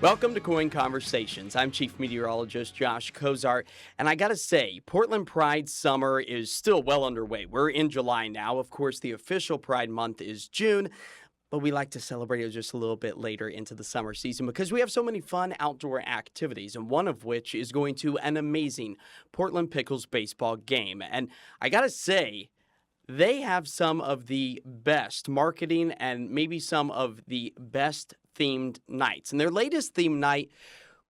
Welcome to KOIN Conversations. I'm Chief Meteorologist Josh Cozart, and I gotta say, Portland Pride Summer is still well underway. We're in July now. Of course, the official Pride Month is June, but we like to celebrate it just a little bit later into the summer season because we have so many fun outdoor activities, and one of which is going to an amazing Portland Pickles baseball game. And I gotta say, they have some of the best marketing and maybe some of the best themed nights. And their latest themed night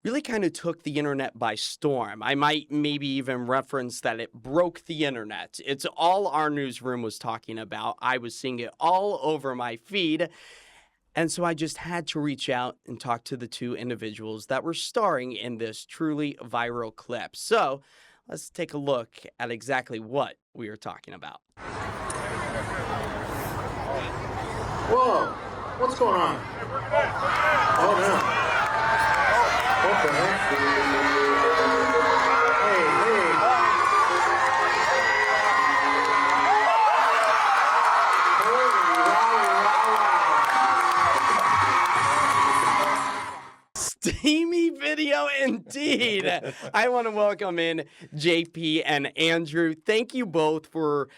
really kind of took the internet by storm. I might maybe even reference that it broke the internet. It's all our newsroom was talking about. I was seeing it all over my feed. And so I just had to reach out and talk to the two individuals that were starring in this truly viral clip. So let's take a look at exactly what we are talking about. Whoa, what's going on? Oh no. What the heck? Hey. Steamy video indeed. I want to welcome in JP and Andrew. Thank you both for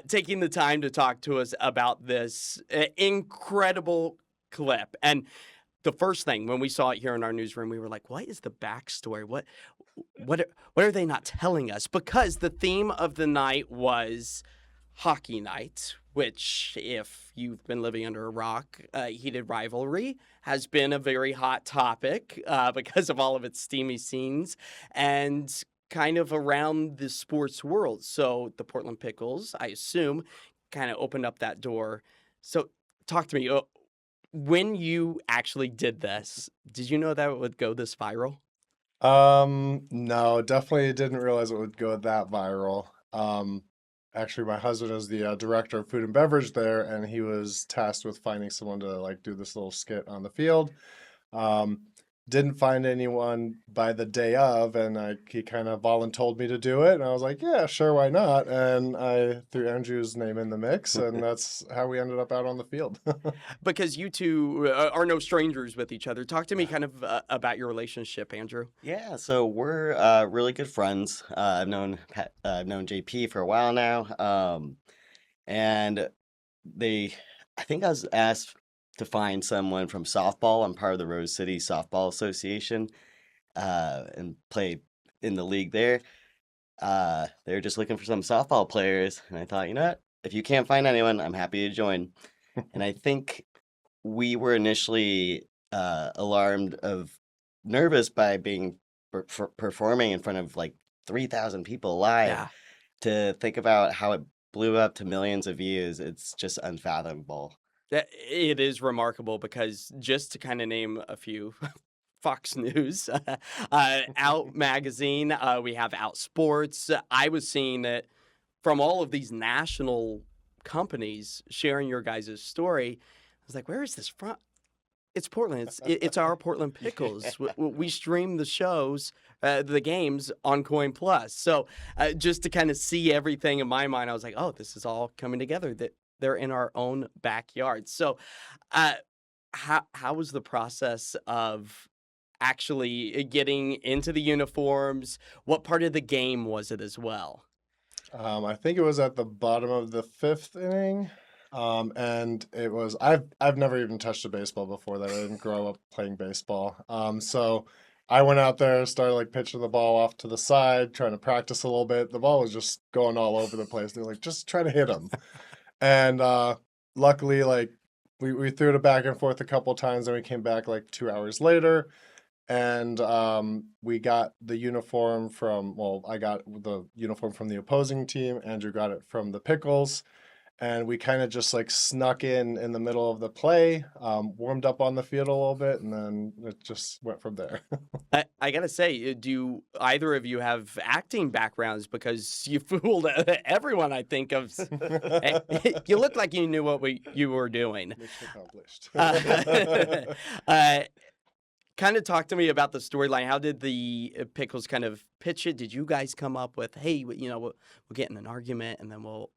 taking the time to talk to us about this incredible clip. And the first thing when we saw it here in our newsroom, we were like, what is the backstory? What are they not telling us? Because the theme of the night was hockey night, which, if you've been living under a rock, Heated Rivalry has been a very hot topic because of all of its steamy scenes and kind of around the sports world. So the Portland Pickles, I assume, kind of opened up that door. So talk to me. When you actually did this, did you know that it would go this viral? No, definitely didn't realize it would go that viral. Actually, my husband is the director of food and beverage there, and he was tasked with finding someone to do this little skit on the field. Didn't find anyone by the day of, and he kind of voluntold me to do it, and I was like, yeah, sure, why not? And I threw Andrew's name in the mix, and that's how we ended up out on the field. Because you two are no strangers with each other. Talk to me kind of about your relationship, Andrew. Yeah, so we're really good friends. I've known JP for a while now, and I think I was asked to find someone from softball. I'm part of the Rose City Softball Association, and play in the league there. They were just looking for some softball players, and I thought, you know what? If you can't find anyone, I'm happy to join. And I think we were initially nervous by being performing in front of 3,000 people live. Yeah. To think about how it blew up to millions of views, it's just unfathomable. It is remarkable because just to kind of name a few, Fox News, Out Magazine, we have Out Sports. I was seeing it from all of these national companies sharing your guys' story. I was like, where is this from? It's Portland. It's our Portland Pickles. We stream the shows, the games on KOIN Plus. So just to kind of see everything in my mind, I was like, oh, this is all coming together. That they're in our own backyard. So how was the process of actually getting into the uniforms? What part of the game was it as well? I think it was at the bottom of the fifth inning. And it was, I've never even touched a baseball before that. I didn't grow up playing baseball. So I went out there, started pitching the ball off to the side, trying to practice a little bit. The ball was just going all over the place. They're like, just try to hit him. And luckily, we threw it back and forth a couple of times, and we came back 2 hours later. And we got the uniform I got the uniform from the opposing team. Andrew got it from the Pickles. And we kind of just snuck in the middle of the play, warmed up on the field a little bit, and then it just went from there. I gotta say, do either of you have acting backgrounds? Because you fooled everyone, I think. You looked like you knew what you were doing. Mission accomplished. Kind of talk to me about the storyline. How did the Pickles kind of pitch it? Did you guys come up with, hey, we'll get in an argument and then we'll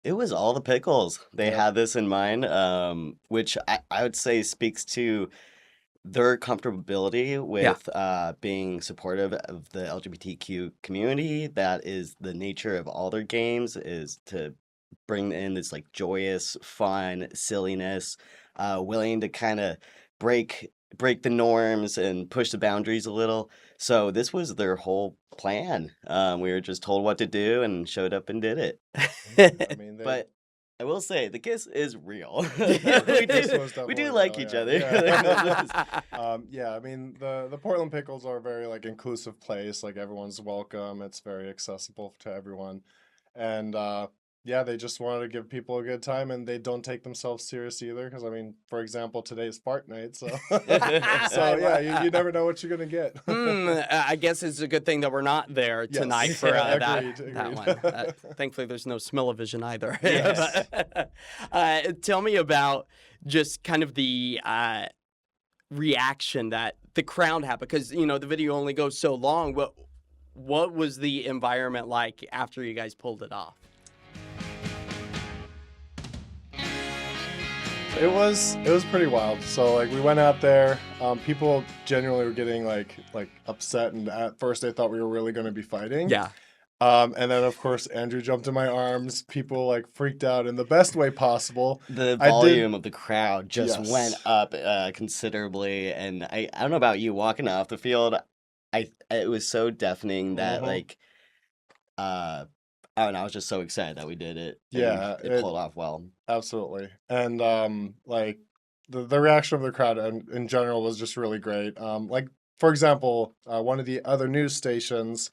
It was all the Pickles. They had this in mind, which I would say speaks to their comfortability Yeah. with being supportive of the LGBTQ community. That is the nature of all their games, is to bring in this like joyous, fun silliness, willing to kind of break the norms and push the boundaries a little. So this was their whole plan. We were just told what to do and showed up and did it. I mean, But I will say the kiss is real. This was We do definitely like real, each yeah. other. Yeah. Yeah, I mean the Portland Pickles are a very like inclusive place. Like everyone's welcome. It's very accessible to everyone, and yeah, they just wanted to give people a good time, and they don't take themselves serious either. Because I mean, for example, today's Fart Night, so so yeah, you never know what you're gonna get. I guess it's a good thing that we're not there Yes. tonight for Agreed, that agreed. one. Thankfully, there's no smell-o-vision either. Yes. Tell me about just kind of the reaction that the crowd had, because the video only goes so long. What was the environment like after you guys pulled it off? It was pretty wild. So like we went out there, people genuinely were getting like upset, and at first they thought we were really going to be fighting. Yeah. And then of course Andrew jumped in my arms. People like freaked out in the best way possible. The I did- volume of the crowd just Yes. went up considerably, and I don't know about you, walking off the field, it was so deafening that Mhm. like I don't know, I was just so excited that we did it. and Yeah, it pulled off well. Absolutely. And like the reaction of the crowd in general was just really great. Like for example, one of the other news stations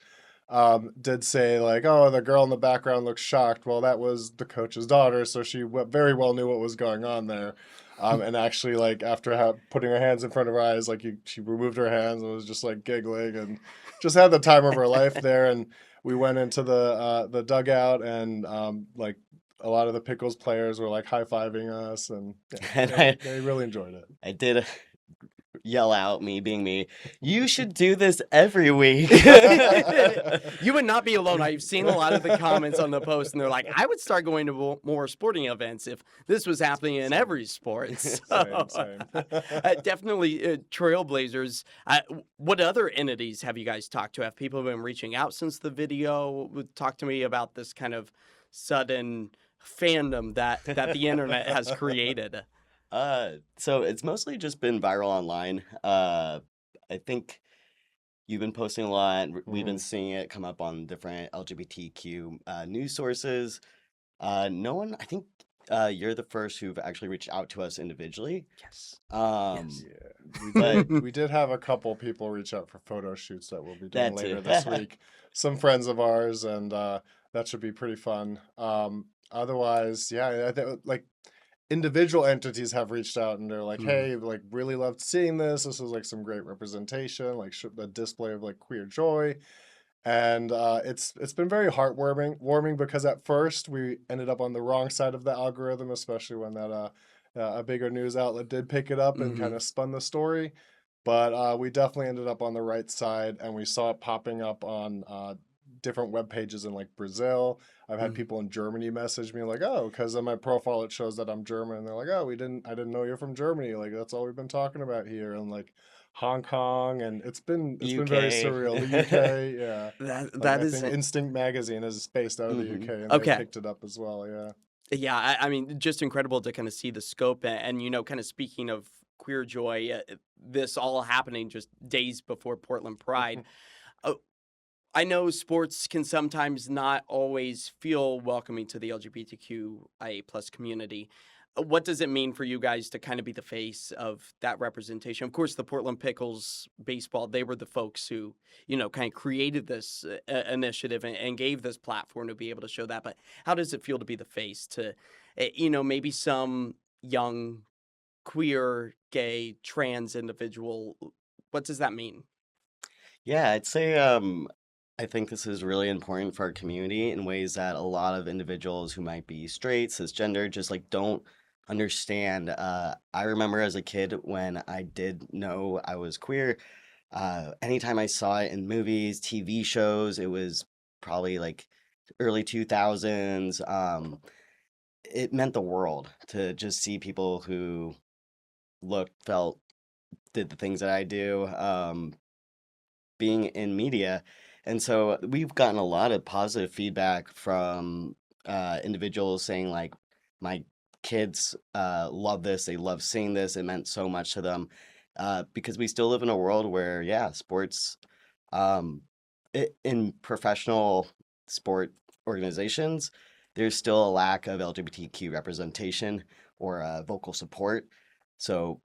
did say like, "Oh, the girl in the background looks shocked." Well, that was the coach's daughter, so she very well knew what was going on there. And actually, like after putting her hands in front of her eyes, like she removed her hands and was just like giggling and just had the time of her life there. And we went into the dugout, and like a lot of the Pickles players were like high-fiving us, and And they really enjoyed it. I did yell out, me being me, "You should do this every week." You would not be alone. I've seen a lot of the comments on the post, and they're like, "I would start going to more sporting events if this was happening in every sport." So, Same. definitely trailblazers. What other entities have you guys talked to? Have people been reaching out since the video? Talk to me about this kind of sudden fandom that the internet has created. So it's mostly just been viral online. I think you've been posting a lot. We've been seeing it come up on different LGBTQ news sources. No one, I think you're the first who've actually reached out to us individually. Yes. Yes. Yeah, we did have a couple people reach out for photo shoots that we'll be doing That later too. this week. Some friends of ours, and that should be pretty fun. Otherwise, yeah, I think like individual entities have reached out, and they're like, "Hey, like really loved seeing this. This was like some great representation, like the display of like queer joy." And it's been very warming because at first we ended up on the wrong side of the algorithm, especially when that a bigger news outlet did pick it up and kind of spun the story. But we definitely ended up on the right side, and we saw it popping up on different web pages in like Brazil. I've had people in Germany message me like, "Oh, because on my profile it shows that I'm German," and they're like, "Oh, I didn't know you're from Germany. Like that's all we've been talking about here." And like Hong Kong, and it's been very UK. surreal. The UK, yeah. That I is think Instinct Magazine is based out of the UK, and Okay. they picked it up as well. Yeah. Yeah, I mean, just incredible to kind of see the scope and kind of speaking of queer joy, this all happening just days before Portland Pride. I know sports can sometimes not always feel welcoming to the LGBTQIA plus community. What does it mean for you guys to kind of be the face of that representation? Of course, the Portland Pickles baseball, they were the folks who, kind of created this initiative and gave this platform to be able to show that. But how does it feel to be the face to, maybe some young queer, gay, trans individual? What does that mean? Yeah, I'd say I think this is really important for our community in ways that a lot of individuals who might be straight, cisgender, just like don't understand. I remember as a kid when I did know I was queer, anytime I saw it in movies, TV shows, it was probably like early 2000s. It meant the world to just see people who looked, felt did the things that I do, being in media. And so we've gotten a lot of positive feedback from individuals saying, like, my kids love this, they love seeing this, it meant so much to them. Because we still live in a world where, yeah, sports, um, in professional sport organizations, there's still a lack of LGBTQ representation or vocal support. So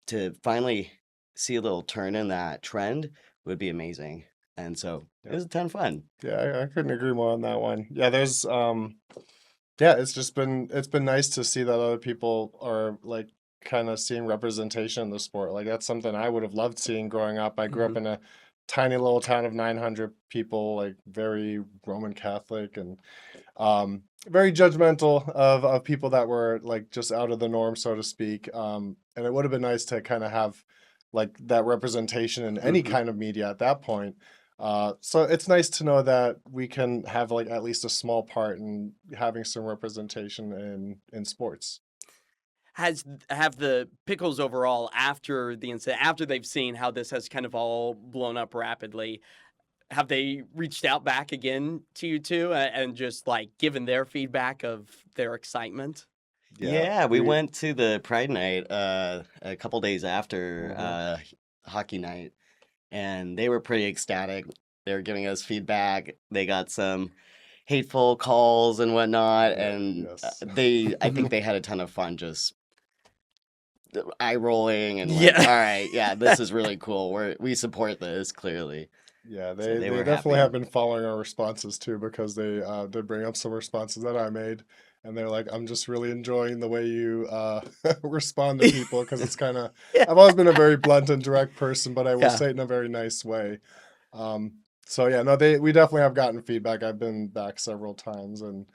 to finally see a little turn in that trend would be amazing. And so it Yeah. was a ton of fun. Yeah, I couldn't agree more on that one. Yeah, there's yeah, it's been nice to see that other people are like kind of seeing representation in the sport. Like that's something I would have loved seeing growing up. I grew up in a tiny little town of 900 people, like very Roman Catholic and very judgmental of people that were like just out of the norm, so to speak. And it would have been nice to kind of have like that representation in any Mhm. kind of media at that point. So it's nice to know that we can have like at least a small part in having some representation in sports. Have the Pickles overall, after the incident, after they've seen how this has kind of all blown up rapidly, have they reached out back again to you two and just like given their feedback of their excitement? Yeah, we went to the Pride Night a couple days after hockey night, and they were pretty ecstatic. They were giving us feedback. They got some hateful calls and whatnot, Yeah, and yes. I think they had a ton of fun just eye rolling and like, Yeah. all right, yeah, this is really cool. We support this clearly. Yeah, So they they were definitely happy. have been following our responses too because they did bring up some responses that I made, and they're like, "I'm just really enjoying the way you respond to people because it's kind of Yeah. I've always been a very blunt and direct person, but I will Yeah. say it in a very nice way." So yeah, no, we definitely have gotten feedback. I've been back several times, and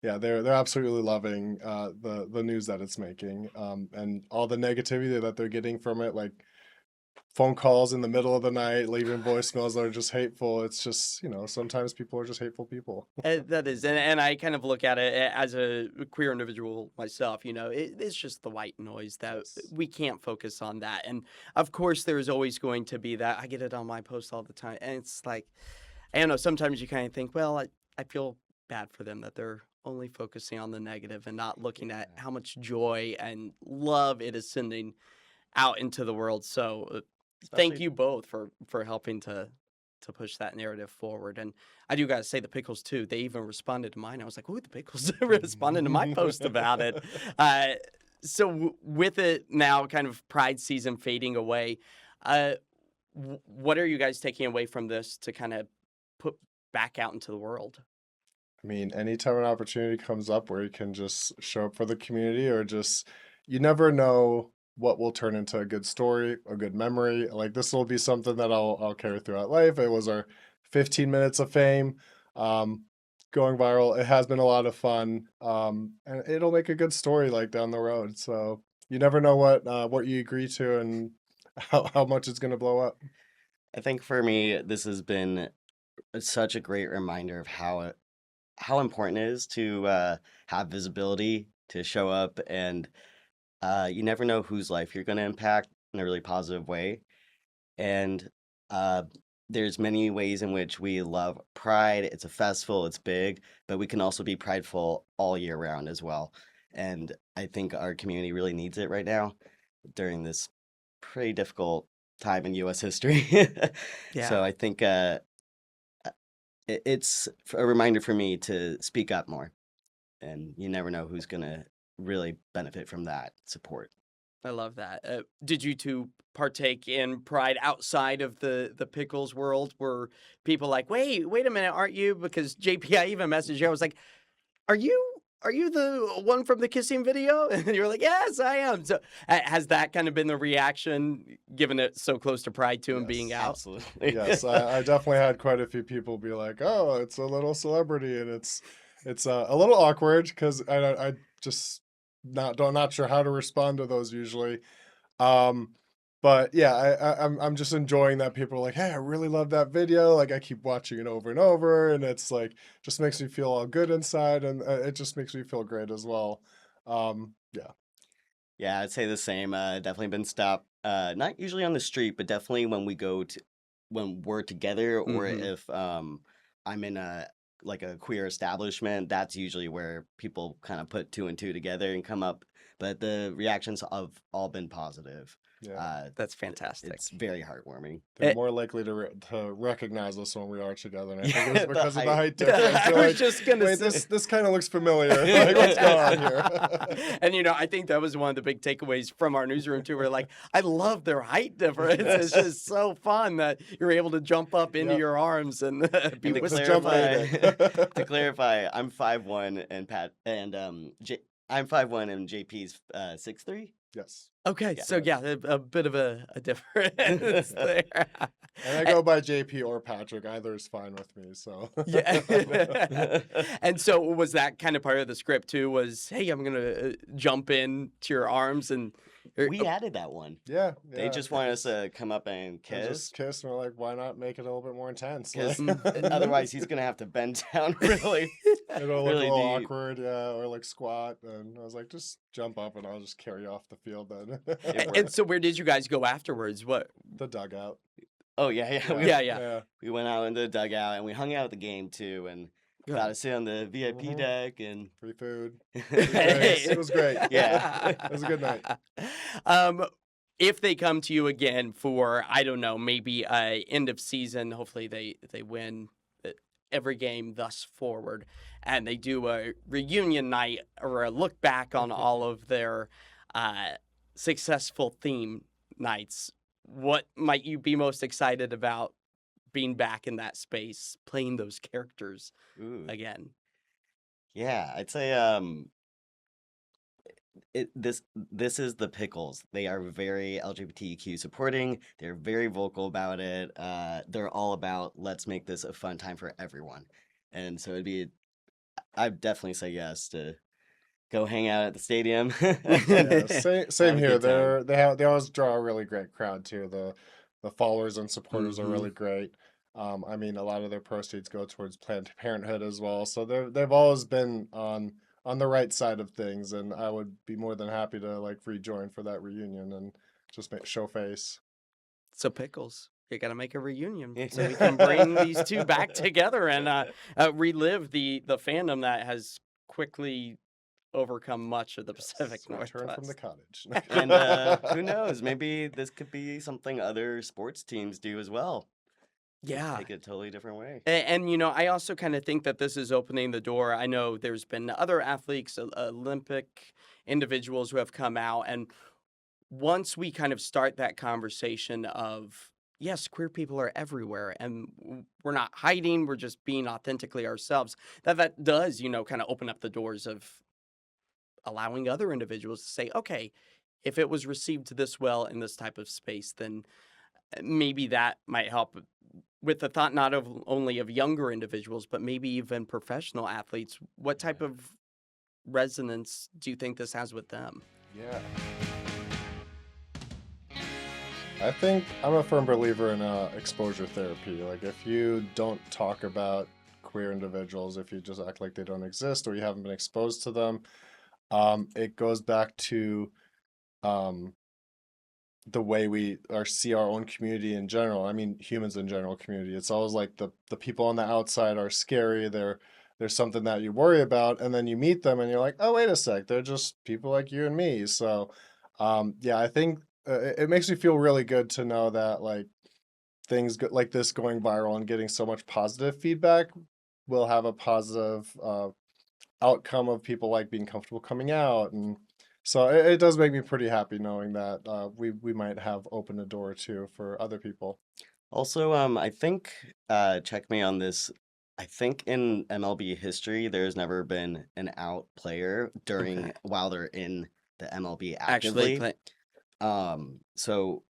yeah, they're absolutely loving the news that it's making, and all the negativity that they're getting from it, like phone calls in the middle of the night, leaving voicemails that are just hateful. It's just, sometimes people are just hateful people. That is, and I kind of look at it as a queer individual myself. It's just the white noise that Yes. we can't focus on that. And of course, there's always going to be that. I get it on my post all the time, and it's like, I don't know. Sometimes you kind of think, well, I feel bad for them that they're only focusing on the negative and not looking at how much joy and love it is sending out into the world. So thank Especially you both for helping to push that narrative forward. And I do gotta say the Pickles too. They even responded to mine. I was like, "Ooh, the Pickles responded to my post about it." Uh, with it now, kind of Pride season fading away, uh, what are you guys taking away from this to kind of put back out into the world? I mean, anytime an opportunity comes up where you can just show up for the community or just, you never know what will turn into a good story, a good memory. Like this will be something that I'll carry throughout life. It was our 15 minutes of fame, um, going viral. It has been a lot of fun, and it'll make a good story like down the road. So you never know what you agree to and how much it's gonna blow up. I think for me, this has been such a great reminder of how important it is to have visibility, to show up, and you never know whose life you're going to impact in a really positive way. And uh, there's many ways in which we love Pride. It's a festival, it's big, but we can also be prideful all year round as well. And I think our community really needs it right now during this pretty difficult time in U.S. history. Yeah. So I think it's a reminder for me to speak up more, and you never know who's gonna really benefit from that support. I love that. Did you two partake in Pride outside of the Pickles world? Were people like, wait a minute, aren't you? Because JP, I even messaged you. I was like, are you the one from the kissing video? And you're like, yes, I am. So has that kind of been the reaction, given it so close to Pride too and being Yes. out? Absolutely. Yes, I definitely had quite a few people be like, "Oh, it's a little celebrity," and it's a little awkward because I just not sure how to respond to those usually. Um, but yeah, I'm just enjoying that people are like, "Hey, I really love that video." Like I keep watching it over and over, and it's like just makes me feel all good inside, and it just makes me feel great as well. Yeah. Yeah, I'd say the same. Definitely been stopped not usually on the street, but definitely when we're together, or Mhm. if I'm in a like a queer establishment, that's usually where people kind of put two and two together and come up. But the reactions have all been positive. Yeah. Uh, That's fantastic. it's very heartwarming. They're Eh, more likely to recognize us when we are together, and I think it Yeah, was the because of the height. height difference. I They're was like, just gonna wait, say. this kind of looks familiar. Like, what's going on here? And I think that was one of the big takeaways from our newsroom too. We're like, I love their height difference. It's just so fun that you're able to jump up into Yep. your arms and be And to It was whisked jump away. baiting. to clarify, I'm 5'1" and I'm 5'1" and JP's 6'3". Yes. Okay, Yeah. so yeah, a bit of a difference there. And I go by JP or Patrick. Either is fine with me. So Yeah. And so was that kind of part of the script too? Was, hey, I'm gonna jump in to your arms and We added that one. yeah, They just wanted us to come up and and just kiss, kiss, and we're like, why not make it a little bit more intense? because Like, otherwise he's gonna have to bend down really. it'll look really a little deep. awkward, yeah, or like squat. And I was like, just jump up, and I'll just carry you off the field then. It And so where did you guys go afterwards? What? The dugout. Oh yeah. Yeah. We went out into the dugout and we hung out at the game too, and got to sit on the VIP Mhm. deck and Free food. Hey. It was great. Yeah. It was a good night. If they come to you again for, I don't know, maybe a end of season, hopefully they win every game thus forward, and they do a reunion night or a look back on all of their successful theme nights, what might you be most excited about being back in that space, playing those characters Ooh. again? Yeah, I'd say this is the Pickles. They are very LGBTQ supporting. They're very vocal about it. They're all about let's make this a fun time for everyone. And so I'd definitely say yes to go hang out at the stadium. Yeah, same Have a here. good time. They always draw a really great crowd too. The followers and supporters are Mhm. really great. I mean, a lot of their proceeds go towards Planned Parenthood as well. So they've always been on the right side of things, and I would be more than happy to like rejoin for that reunion and just show face. So Pickles, you got to make a reunion Yeah. so we can bring these two back together and relive the fandom that has quickly overcome much of the Pacific Return from the Northwest. cottage. And who knows? Maybe this could be something other sports teams do as well. Yeah. Take it a totally different way. And I also kind of think that this is opening the door. I know there's been other athletes, Olympic individuals who have come out. And once we kind of start that conversation of, yes, queer people are everywhere and we're not hiding, we're just being authentically ourselves, that does, kind of open up the doors of allowing other individuals to say, okay, if it was received this well in this type of space, then maybe that might help with the thought not of only of younger individuals, but maybe even professional athletes. What type of resonance do you think this has with them? Yeah. I think I'm a firm believer in exposure therapy. Like, if you don't talk about queer individuals, if you just act like they don't exist or you haven't been exposed to them, it goes back to the way we see our own community in general. I mean, humans in general, community. It's always like the people on the outside are scary. There's something that you worry about, and then you meet them and you're like, oh, wait a sec, they're just people like you and me. So, yeah, I think it makes me feel really good to know that like things like this going viral and getting so much positive feedback will have a positive outcome of people like being comfortable coming out. And so it does make me pretty happy knowing that we might have opened a door too for other people. Also, I think, check me on this. I think in MLB history, there's never been an out player Okay. while they're in the MLB Actually, actively. So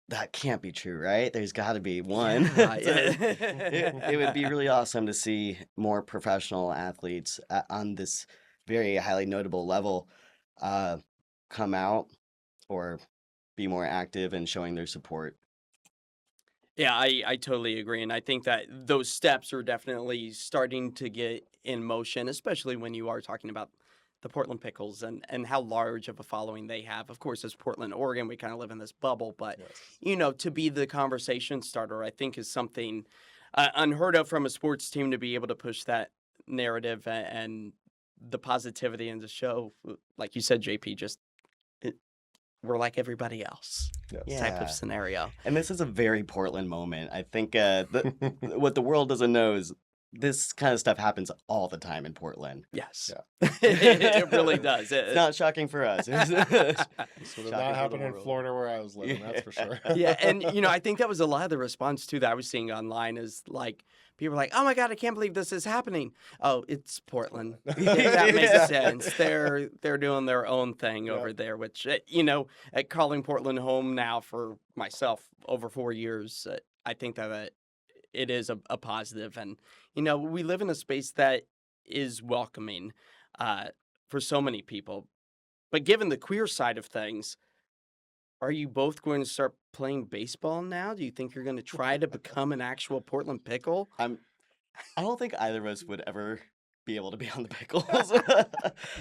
that can't be true, right? There's got to be one. Yeah, So yeah. it would be really awesome to see more professional athletes on this very highly notable level come out or be more active in showing their support. Yeah, I totally agree. And I think that those steps are definitely starting to get in motion, especially when you are talking about the Portland Pickles and how large of a following they have. Of course, as Portland, Oregon, we kind of live in this bubble, but, to be the conversation starter, I think is something unheard of from a sports team to be able to push that narrative and the positivity and to show, like you said, JP, we're like everybody else type of scenario. And this is a very Portland moment. I think what the world doesn't know is this kind of stuff happens all the time in Portland. Yes. It really does. It's not shocking for us. This would have not happened in Florida where I was living, that's for sure. Yeah, and I think that was a lot of the response too that I was seeing online is like people are like, "Oh my God, I can't believe this is happening." Oh, it's Portland. That makes sense. They're doing their own thing over there, which at calling Portland home now for myself over 4 years, I think that it is a positive, and we live in a space that is welcoming for so many people. But given the queer side of things, are you both going to start playing baseball now? Do you think you're going to try to become an actual Portland Pickle? I don't think either of us would ever be able to be on the Pickles.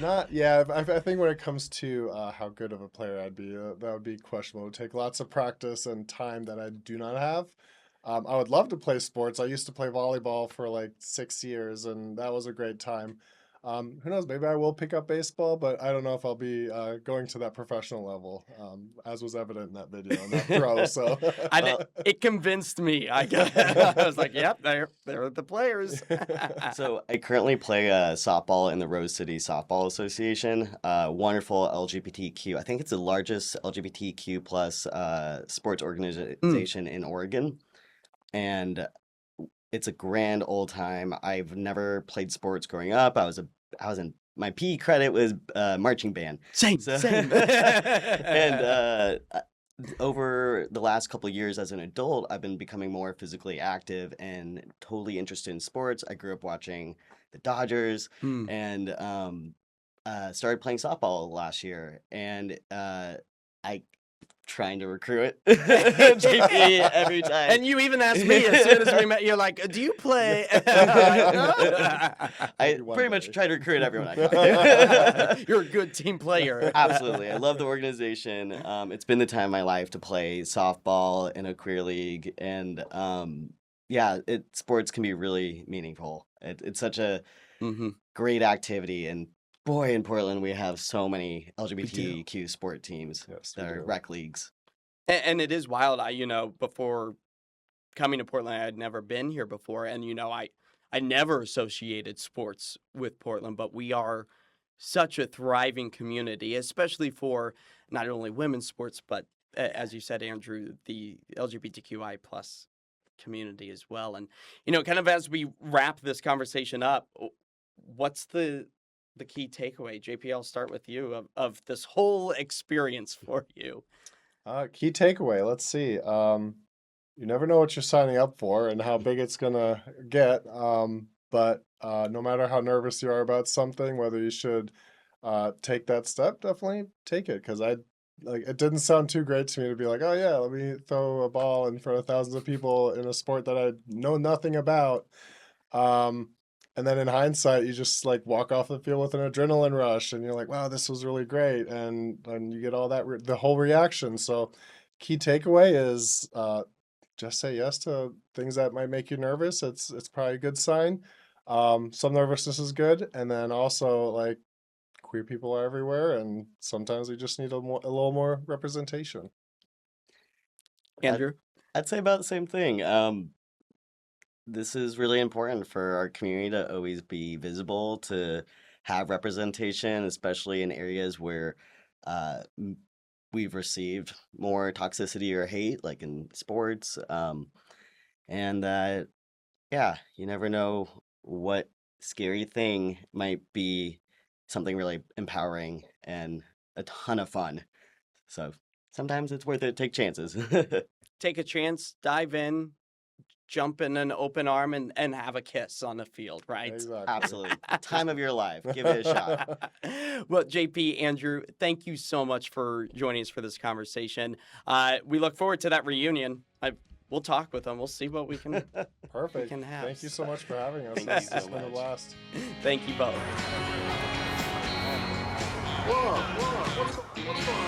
I think when it comes to how good of a player I'd be, that would be questionable. It would take lots of practice and time that I do not have. I would love to play sports. I used to play volleyball for like 6 years, and that was a great time. Who knows? Maybe I will pick up baseball, but I don't know if I'll be going to that professional level, as was evident in that video and that throw. So it convinced me. I was like, "Yep, they're the players." So I currently play softball in the Rose City Softball Association. Wonderful LGBTQ. I think it's the largest LGBTQ plus sports organization in Oregon. And it's a grand old time. I've never played sports growing up. I was in my PE credit was marching band. Same. And over the last couple of years as an adult, I've been becoming more physically active and totally interested in sports. I grew up watching the Dodgers and started playing softball last year. And I trying to recruit JP every time. And you even asked me as soon as we met, you're like, "Do you play?" I pretty much try to recruit everyone I can. You're a good team player. Absolutely. I love the organization. It's been the time of my life to play softball in a queer league. And sports can be really meaningful. It's such a great activity. And boy, in Portland, we have so many LGBTQ sport teams that are rec leagues. And it is wild. Before coming to Portland, I had never been here before. And, I never associated sports with Portland, but we are such a thriving community, especially for not only women's sports, but as you said, Andrew, the LGBTQI plus community as well. And, kind of as we wrap this conversation up, what's the key takeaway? JP, I'll start with you of this whole experience for you. Key takeaway, let's see. You never know what you're signing up for and how big it's gonna get. But no matter how nervous you are about something, whether you should take that step, definitely take it. Because it didn't sound too great to me to be like, "Oh yeah, let me throw a ball in front of thousands of people in a sport that I know nothing about." And then in hindsight, you just like walk off the field with an adrenaline rush and you're like, "Wow, this was really great." And you get all that, the whole reaction. So key takeaway is just say yes to things that might make you nervous. It's probably a good sign. Some nervousness is good. And then also like queer people are everywhere. And sometimes we just need a little more representation. Andrew? I'd say about the same thing. This is really important for our community to always be visible, to have representation, especially in areas where we've received more toxicity or hate, like in sports. And you never know what scary thing might be something really empowering and a ton of fun. So sometimes it's worth it to take chances. Take a chance, dive in, jump in an open arm and have a kiss on the field, right? Exactly. Absolutely. Time of your life. Give it a shot. Well, JP, Andrew, thank you so much for joining us for this conversation. We look forward to that reunion. We'll talk with them. We'll see what we can, Perfect. we can have. Thank you so much for having us. Thank you It's so been a much. blast. Thank you both. Whoa, what's going